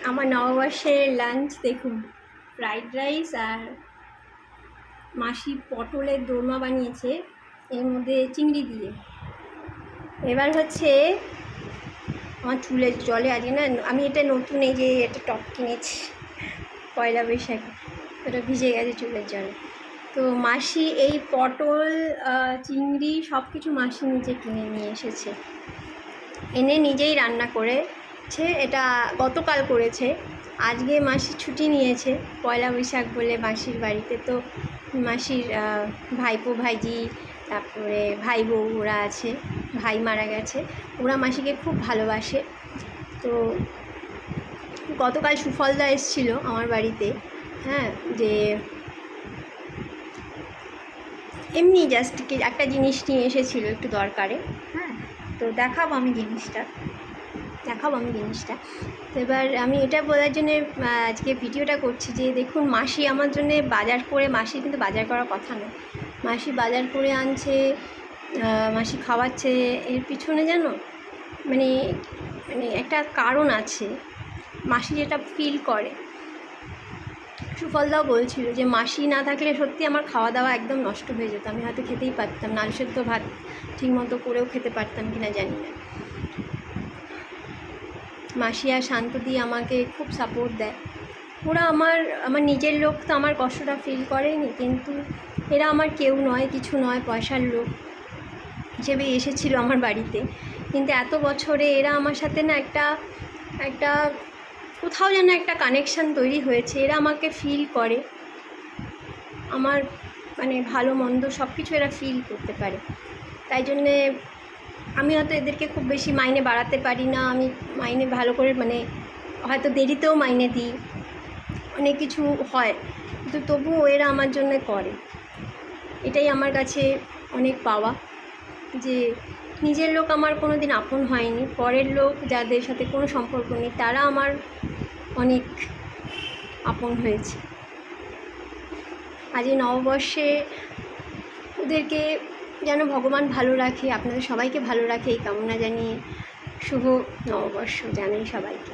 আমার নববর্ষের লাঞ্চ দেখুন, ফ্রাইড রাইস আর মাসি পটলের দোরমা বানিয়েছে, এর মধ্যে চিংড়ি দিয়ে। এবার হচ্ছে আমার চুলের জলে আজকে না, আমি এটা নতুন এই যে একটা টপ কিনেছি পয়লা বৈশাখে, ওটা ভিজে গেছে চুলের জলে। তো মাসি এই পটল চিংড়ি সব কিছু মাসি নিজে কিনে নিয়ে এসেছে, এনে নিজেই রান্না করেছে। এটা গতকাল করেছে, আজকে মাসি ছুটি নিয়েছে পয়লা বৈশাখ বলে মাসির বাড়িতে। তো মাসির ভাইপো ভাইজি, তারপরে ভাই বউ ওরা আছে, ভাই মারা গেছে, ওরা মাসিকে খুব ভালোবাসে। তো গতকাল সুফলদা এসেছিলো আমার বাড়িতে, হ্যাঁ, যে এমনি জাস্ট একটা জিনিস নিয়ে এসেছিলো একটু দরকারে, হ্যাঁ। তো দেখাবো আমি জিনিসটা। তো এবার আমি এটা বলার জন্যে আজকে ভিডিওটা করছি যে দেখুন, মাসি আমার জন্যে বাজার করে, মাসি কিন্তু বাজার করার কথা নয়, মাসি বাজার করে আনছে, মাসি খাওয়াচ্ছে। এর পিছনে জানো মানে একটা কারণ আছে। মাসি যেটা ফিল করে, সুফলদাও বলছিল যে মাসি না থাকলে সত্যি আমার খাওয়া দাওয়া একদম নষ্ট হয়ে যেত, আমি হয়তো খেতেই পারতাম না, আলু সেদ্ধ ভাত ঠিকমতো করেও খেতে পারতাম কিনা জানি না। মাসি আর শান্তদি আমাকে খুব সাপোর্ট দেয়, ওরা আমার নিজের লোক, তো আমার কষ্টটা ফিল করেনি, কিন্তু এরা আমার কেউ নয়, কিছু নয়, পয়সার লোক হিসেবে এসেছিল আমার বাড়িতে, কিন্তু এত বছরে এরা আমার সাথে না একটা কোথাও যেন একটা কানেকশান তৈরি হয়েছে। এরা আমাকে ফিল করে, আমার ভালো মন্দ সব কিছু এরা ফিল করতে পারে। তাই জন্যে আমি হয়তো এদেরকে খুব বেশি মাইনে বাড়াতে পারি না, আমি মাইনে ভালো করে হয়তো দেরিতেও মাইনে দিই, অনেক কিছু হয়, কিন্তু তবুও এরা আমার জন্য করে। এটাই আমার কাছে অনেক পাওয়া, যে নিজের লোক আমার কোনো দিন আপন হয়নি, পরের লোক যাদের সাথে কোনো সম্পর্ক নেই তারা আমার অনেক আপন হয়েছে। আজ এই নববর্ষে ওদেরকে যেন ভগবান ভালো রাখে, আপনাদের সবাইকে ভালো রাখে এই কামনা জানিয়ে শুভ নববর্ষ জানাই সবাইকে।